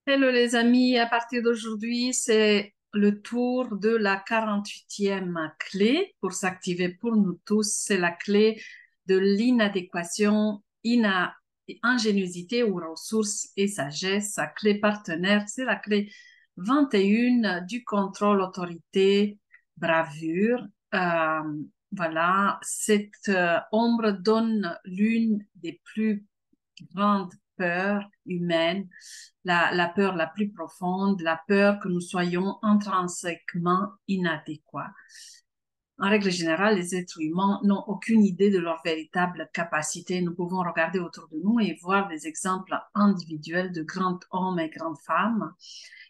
Hello les amis, à partir d'aujourd'hui, c'est le tour de la 48e clé pour s'activer pour nous tous. C'est la clé de l'inadéquation, ingéniosité ou ressources et sagesse. Sa clé partenaire, c'est la clé 21 du contrôle, autorité, bravure. Euh, voilà, cette ombre donne l'une des plus grande peur humaine, la peur la plus profonde, la peur que nous soyons intrinsèquement inadéquats. En règle générale, les êtres humains n'ont aucune idée de leur véritable capacité. Nous pouvons regarder autour de nous et voir des exemples individuels de grands hommes et grandes femmes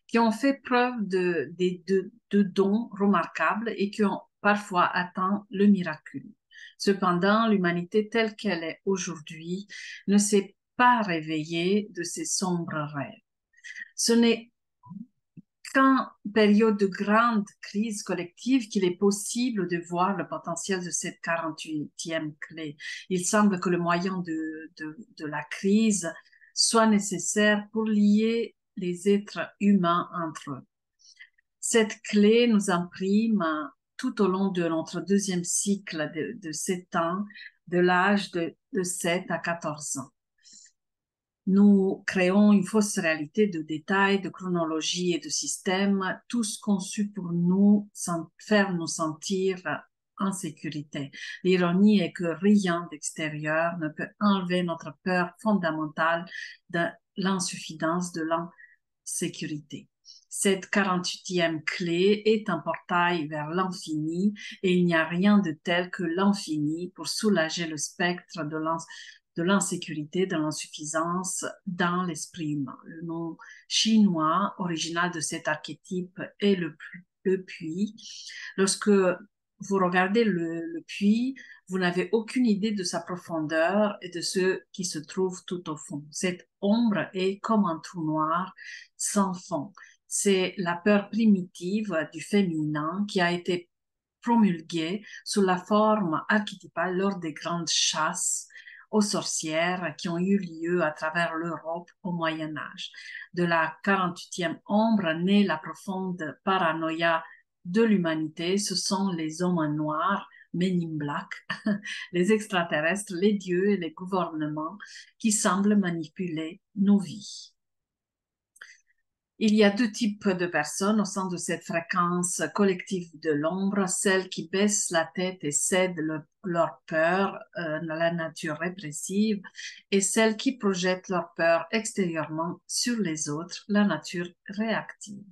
qui ont fait preuve de dons remarquables et qui ont parfois atteint le miracle. Cependant, l'humanité telle qu'elle est aujourd'hui ne s'est pas réveillée de ses sombres rêves. Ce n'est qu'en période de grande crise collective qu'il est possible de voir le potentiel de cette 48e clé. Il semble que le moyen de la crise soit nécessaire pour lier les êtres humains entre eux. Cette clé nous imprime tout au long de notre deuxième cycle de 7 ans, de l'âge de 7 à 14 ans. Nous créons une fausse réalité de détails, de chronologie et de systèmes, tous conçus pour nous faire nous sentir en sécurité. L'ironie est que rien d'extérieur ne peut enlever notre peur fondamentale de l'insuffisance de l'insécurité. Cette 48e clé est un portail vers l'infini et il n'y a rien de tel que l'infini pour soulager le spectre de l'insécurité, de l'insuffisance dans l'esprit humain. Le nom chinois original de cet archétype est le puits. Lorsque vous regardez le puits, vous n'avez aucune idée de sa profondeur et de ce qui se trouve tout au fond. Cette ombre est comme un trou noir sans fond. C'est la peur primitive du féminin qui a été promulguée sous la forme archétypale lors des grandes chasses aux sorcières qui ont eu lieu à travers l'Europe au Moyen Âge. De la 48e ombre naît la profonde paranoïa de l'humanité. Ce sont les hommes noirs, Men in Black, les extraterrestres, les dieux et les gouvernements qui semblent manipuler nos vies. Il y a deux types de personnes au sein de cette fréquence collective de l'ombre, celles qui baissent la tête et cèdent leur peur à la nature répressive, et celles qui projettent leur peur extérieurement sur les autres, la nature réactive.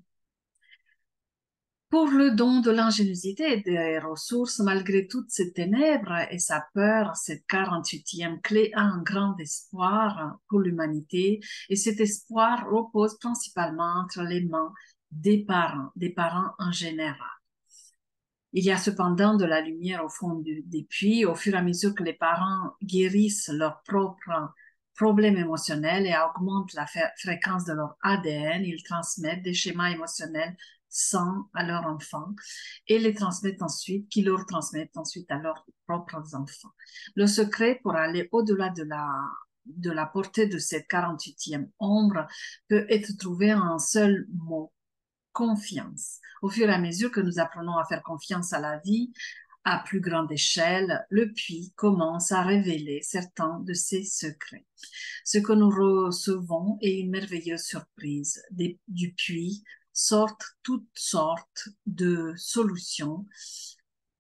Pour le don de l'ingéniosité et des ressources, malgré toutes ces ténèbres et sa peur, cette 48e clé a un grand espoir pour l'humanité et cet espoir repose principalement entre les mains des parents en général. Il y a cependant de la lumière au fond des puits au fur et à mesure que les parents guérissent leurs propres problèmes émotionnels et augmentent la fréquence de leur ADN, ils transmettent des schémas émotionnels sains à leurs enfants et les transmettent ensuite, qui leur transmettent ensuite à leurs propres enfants. Le secret pour aller au-delà de la portée de cette 48e ombre peut être trouvé en un seul mot: confiance. Au fur et à mesure que nous apprenons à faire confiance à la vie, à plus grande échelle, le puits commence à révéler certains de ses secrets. Ce que nous recevons est une merveilleuse surprise. Du puits sortent toutes sortes de solutions,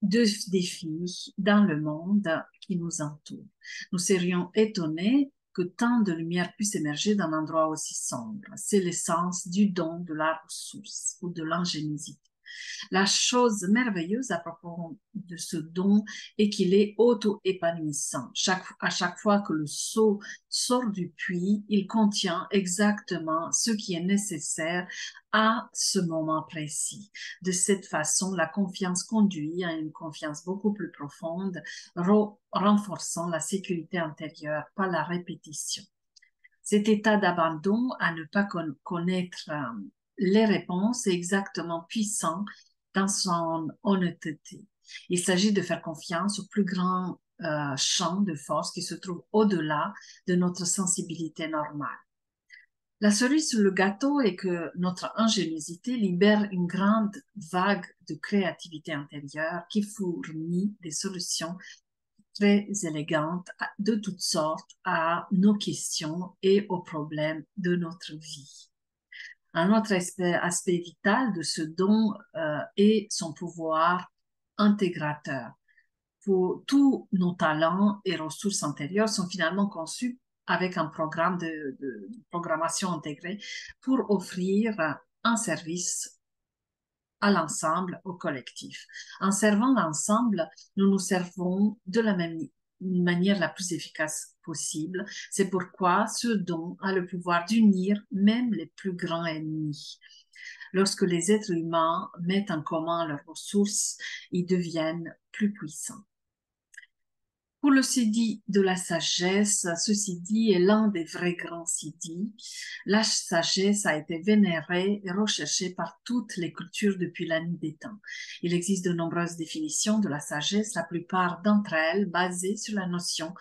de défis dans le monde qui nous entoure. Nous serions étonnés que tant de lumière puisse émerger d'un endroit aussi sombre. C'est l'essence du don de la ressource ou de l'ingéniosité. La chose merveilleuse à propos de ce don est qu'il est auto-épanouissant. À chaque fois que le seau sort du puits, il contient exactement ce qui est nécessaire à ce moment précis. De cette façon, la confiance conduit à une confiance beaucoup plus profonde, renforçant la sécurité intérieure par la répétition. Cet état d'abandon à ne pas connaître les réponses est exactement puissant dans son honnêteté. Il s'agit de faire confiance au plus grand champ de force qui se trouve au-delà de notre sensibilité normale. La cerise sur le gâteau est que notre ingéniosité libère une grande vague de créativité intérieure qui fournit des solutions très élégantes de toutes sortes à nos questions et aux problèmes de notre vie. Un autre aspect vital de ce don est son pouvoir intégrateur. Pour tous nos talents et ressources antérieures sont finalement conçus avec un programme de programmation intégrée pour offrir un service à l'ensemble, au collectif. En servant l'ensemble, nous nous servons de la même manière la plus efficace possible. C'est pourquoi ce don a le pouvoir d'unir même les plus grands ennemis. Lorsque les êtres humains mettent en commun leurs ressources, ils deviennent plus puissants. Pour le Sidi de la sagesse, ce Sidi est l'un des vrais grands Sidis. La sagesse a été vénérée et recherchée par toutes les cultures depuis la nuit des temps. Il existe de nombreuses définitions de la sagesse, la plupart d'entre elles basées sur la notion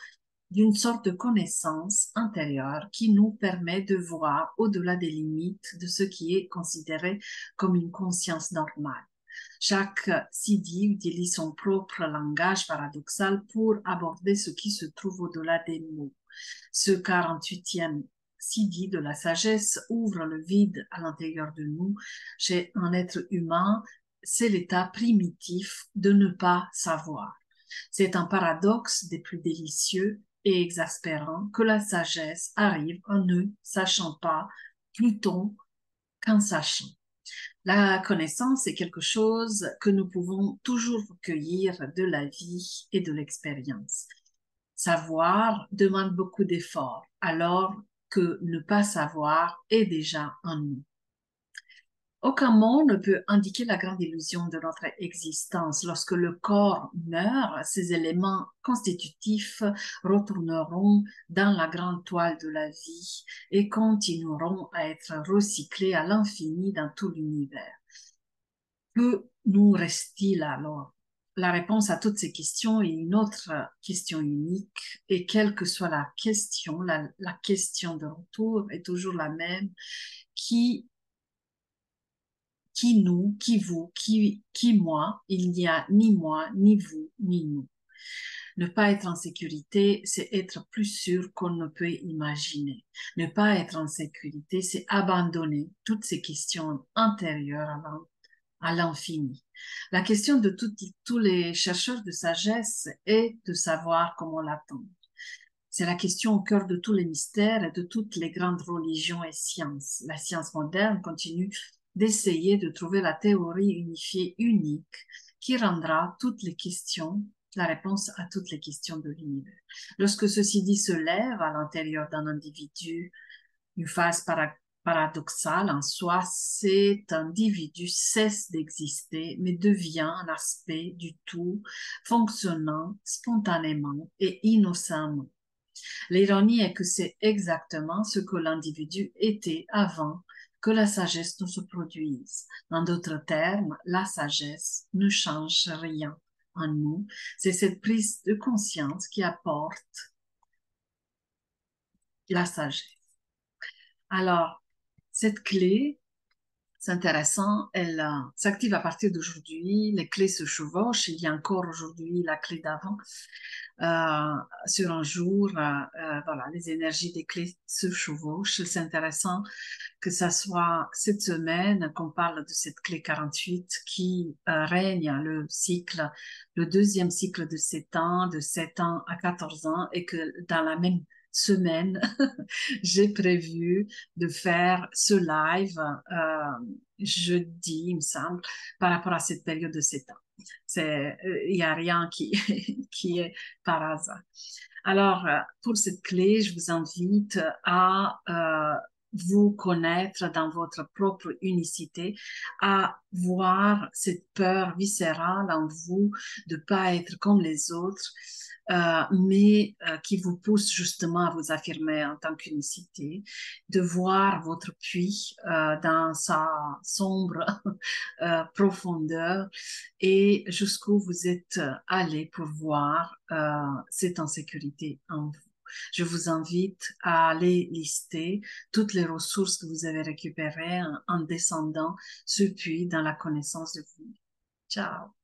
d'une sorte de connaissance intérieure qui nous permet de voir au-delà des limites de ce qui est considéré comme une conscience normale. Chaque Sidi utilise son propre langage paradoxal pour aborder ce qui se trouve au-delà des mots. Ce 48e Sidi de la sagesse ouvre le vide à l'intérieur de nous. Chez un être humain, c'est l'état primitif de ne pas savoir. C'est un paradoxe des plus délicieux et exaspérants que la sagesse arrive en ne sachant pas plutôt qu'en sachant. La connaissance est quelque chose que nous pouvons toujours recueillir de la vie et de l'expérience. Savoir demande beaucoup d'efforts, alors que ne pas savoir est déjà en nous. Aucun mot ne peut indiquer la grande illusion de notre existence. Lorsque le corps meurt, ses éléments constitutifs retourneront dans la grande toile de la vie et continueront à être recyclés à l'infini dans tout l'univers. Que nous reste-t-il alors? La réponse à toutes ces questions est une autre question unique et quelle que soit la question, la question de retour est toujours la même. Qui nous, qui vous, qui moi, il n'y a ni moi, ni vous, ni nous. Ne pas être en sécurité, c'est être plus sûr qu'on ne peut imaginer. Ne pas être en sécurité, c'est abandonner toutes ces questions antérieures à l'infini. La question de tous les chercheurs de sagesse est de savoir comment l'attendre. C'est la question au cœur de tous les mystères et de toutes les grandes religions et sciences. La science moderne continue d'essayer de trouver la théorie unifiée unique qui rendra toutes les questions, la réponse à toutes les questions de l'univers. Lorsque ceci dit se lève à l'intérieur d'un individu, une phase paradoxale en soi, cet individu cesse d'exister mais devient un aspect du tout, fonctionnant spontanément et innocemment. L'ironie est que c'est exactement ce que l'individu était avant que la sagesse ne se produise. En d'autres termes, la sagesse ne change rien en nous. C'est cette prise de conscience qui apporte la sagesse. Alors, cette clé, c'est intéressant, elle s'active à partir d'aujourd'hui. Les clés se chevauchent. Il y a encore aujourd'hui la clé d'avant. Sur un jour, voilà, les énergies des clés se chevauchent. C'est intéressant que ça soit cette semaine qu'on parle de cette clé 48 qui règne le cycle, le deuxième cycle de 7 ans, de 7 ans à 14 ans, et que dans la même semaine, j'ai prévu de faire ce live jeudi, il me semble, par rapport à cette période de 7 ans. Il n'y a rien qui est par hasard. Alors, pour cette clé, je vous invite à vous connaître dans votre propre unicité, à voir cette peur viscérale en vous de ne pas être comme les autres, mais qui vous pousse justement à vous affirmer en tant qu'unicité, de voir votre puits dans sa sombre profondeur et jusqu'où vous êtes allé pour voir cette insécurité en vous. Je vous invite à aller lister toutes les ressources que vous avez récupérées en descendant ce puits dans la connaissance de vous. Ciao.